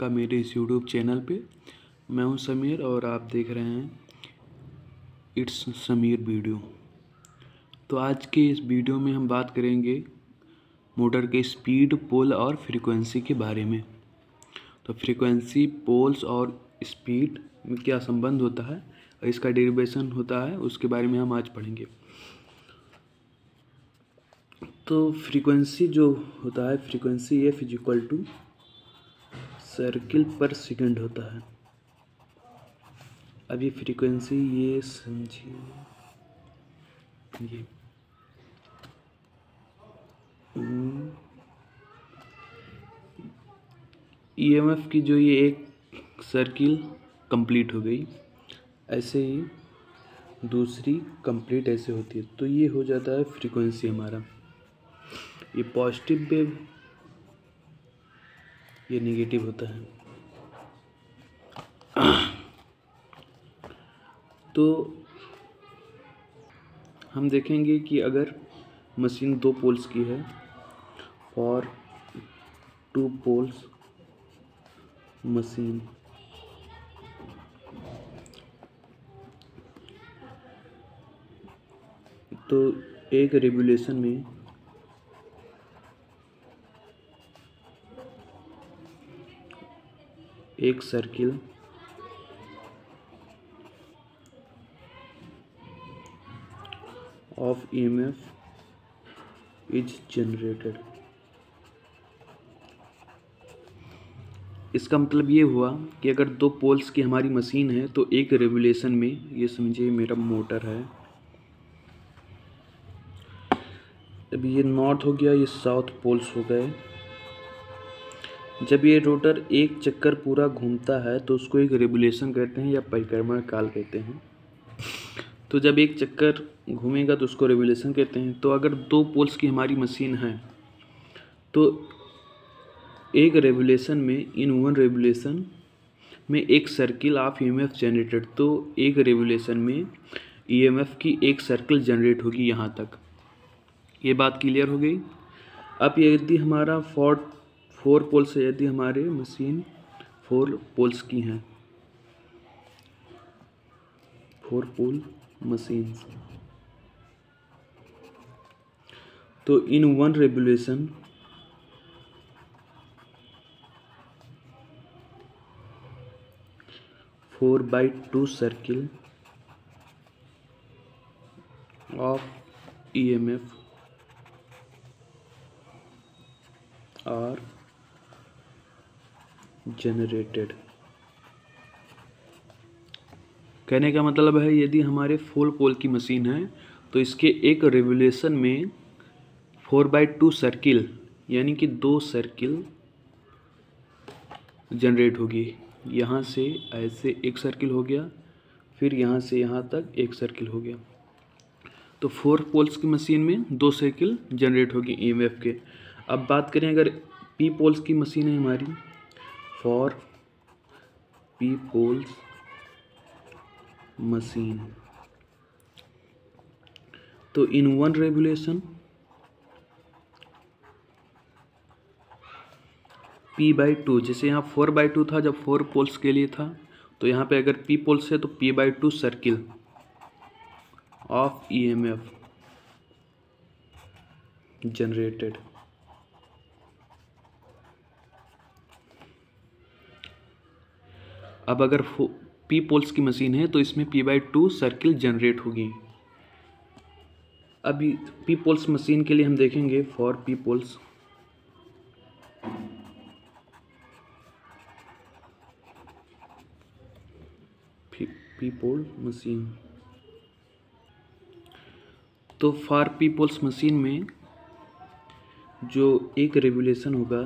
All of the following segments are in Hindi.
आपका मेरे इस यूट्यूब चैनल पे। मैं हूं समीर और आप देख रहे हैं इट्स समीर वीडियो। तो आज के इस वीडियो में हम बात करेंगे मोटर के स्पीड, पोल और फ्रीक्वेंसी के बारे में। तो फ्रीक्वेंसी, पोल्स और स्पीड में क्या संबंध होता है और इसका डेरिवेशन होता है, उसके बारे में हम आज पढ़ेंगे। तो फ्रीक्वेंसी जो होता है, frequency F is equal to circle पर सेकंड होता है। अभी फ्रीक्वेंसी ये समझिए, ये ईएमएफ की जो ये एक सर्किल कंप्लीट हो गई, ऐसे ही दूसरी कंप्लीट ऐसे होती है, तो ये हो जाता है फ्रीक्वेंसी हमारा। ये पॉजिटिव वेव, ये नेगेटिव होता है। तो हम देखेंगे कि अगर मशीन 2 पोल्स की है और 2 पोल्स मशीन, तो एक रेगुलेशन में एक circle of EMF is generated। इसका मतलब ये हुआ कि अगर 2 पोल्स की हमारी मशीन है तो एक रेगुलेशन में, ये समझिए मेरा मोटर है, अभी ये नॉर्थ हो गया, ये साउथ पोल्स हो गए। जब ये रोटर एक चक्कर पूरा घूमता है तो उसको एक रेगुलेशन कहते हैं या परिक्रमा काल कहते हैं। तो जब एक चक्कर घूमेगा तो उसको रेवोल्यूशन कहते हैं। तो अगर 2 पोल्स की हमारी मशीन है तो एक रेवोल्यूशन में, इन वन रेवोल्यूशन में एक सर्किल ऑफ ईएमएफ जनरेटेड, तो एक रेवोल्यूशन में ईएमएफ की एक सर्किल जनरेट होगी। यहाँ तक ये बात क्लियर हो गई। अब यदि हमारा 4 पोल्स है, यदि हमारे मशीन 4 पोल्स की हैं, 4 पोल मशीन, तो in one revolution four by two circle of EMF are generated. कहने का मतलब है, यदि हमारे 4 पोल की मशीन है तो इसके एक रेवोल्यूशन में 4/2 सर्किल, यानी कि 2 सर्किल जनरेट होगी। यहाँ से ऐसे एक सर्किल हो गया, फिर यहाँ से यहाँ तक एक सर्किल हो गया। तो 4 पोल्स की मशीन में 2 सर्किल जनरेट होगी ईएमएफ के। अब बात करें अगर पी पोल्स की मशीन है हमारी, फॉर पी पोल्स मशीन, तो इन वन रेवोल्यूशन P/2, जैसे यहाँ 4/2 था जब 4 पोल्स के लिए था, तो यहाँ पे अगर P पोल्स है तो P/2 circle of EMF generated. अब अगर P पोल्स की मशीन है तो इसमें P/2 सर्किल जनरेट होगी। अभी P पोल्स मशीन के लिए हम देखेंगे, for P poles P pole machine, तो फॉर P पोल्स मशीन में जो एक रेवोल्यूशन होगा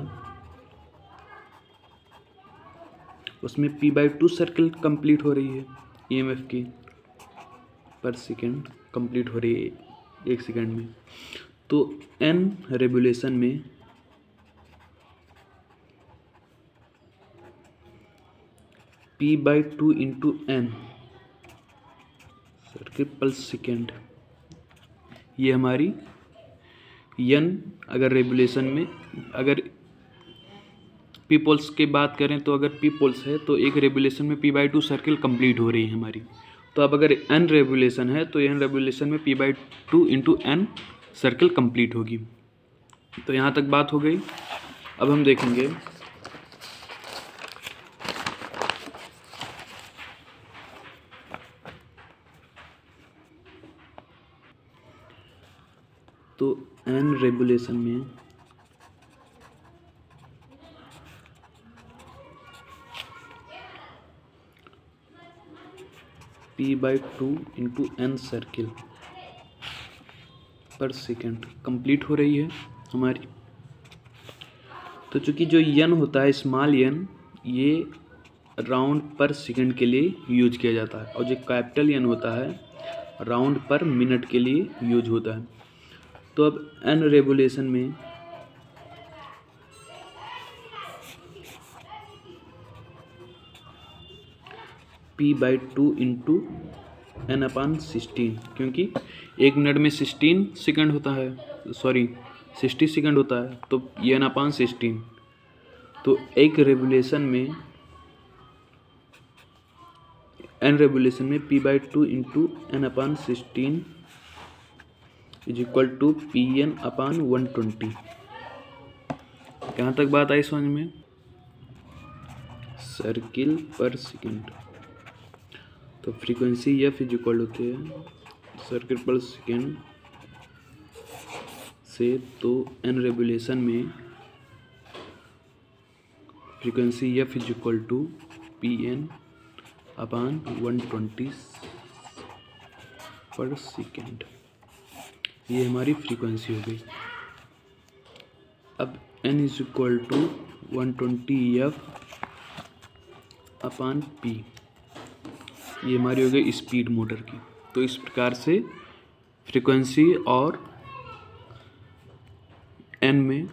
उसमें P/2 सर्किल कंप्लीट हो रही है, ईएमएफ की पर सेकेंड कंप्लीट हो रही है 1 सेकेंड में। तो n रेवोल्यूशन में P/2 इंटू n सर्किल पर सेकेंड, ये हमारी n अगर रेवोल्यूशन में, अगर पी पोल्स की बात करें तो अगर पी पोल्स है तो एक रेवोल्यूशन में p/2 सर्किल कंप्लीट हो रही है हमारी। तो अब अगर n रेवोल्यूशन है तो n रेवोल्यूशन में p/2 into n circle complete होगी। तो यहाँ तक बात हो गई। अब हम देखेंगे तो n रेवोल्यूशन में p/2 इंटू n सर्किल पर सेकेंड कंप्लीट हो रही है हमारी। तो चूँकि जो n होता है स्मॉल n, ये राउंड पर सेकेंड के लिए यूज किया जाता है, और जो कैपिटल n होता है राउंड पर मिनट के लिए यूज होता है। तो अब n रेवोल्यूशन में p/2 इंटू n/16, क्योंकि एक मिनट में 16 सेकंड होता है, 60 सेकंड होता है, तो ये n/16। तो एक रेवोल्यूशन में n रेवोल्यूशन में p/2 into n/16 is equal to Pn/120। कहाँ तक बात आई समझ में? सर्किल पर सेकेंड। तो फ्रीक्वेंसी f इज इक्वल होती है सर्किल पर सेकेंड से। तो n रेवोल्यूशन में frequency f is equal to Pn/120 पर सेकेंड। ये हमारी फ्रीक्वेंसी हो गई। अब n is equal to 120f/p, ये हमारी हो गई स्पीड मोटर की। तो इस प्रकार से फ्रीक्वेंसी और n में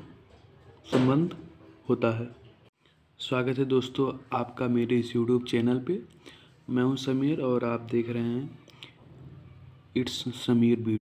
संबंध होता है। स्वागत है दोस्तों आपका मेरे इस YouTube चैनल पे। मैं हूं समीर और आप देख रहे हैं इट्स समीर वीडियो।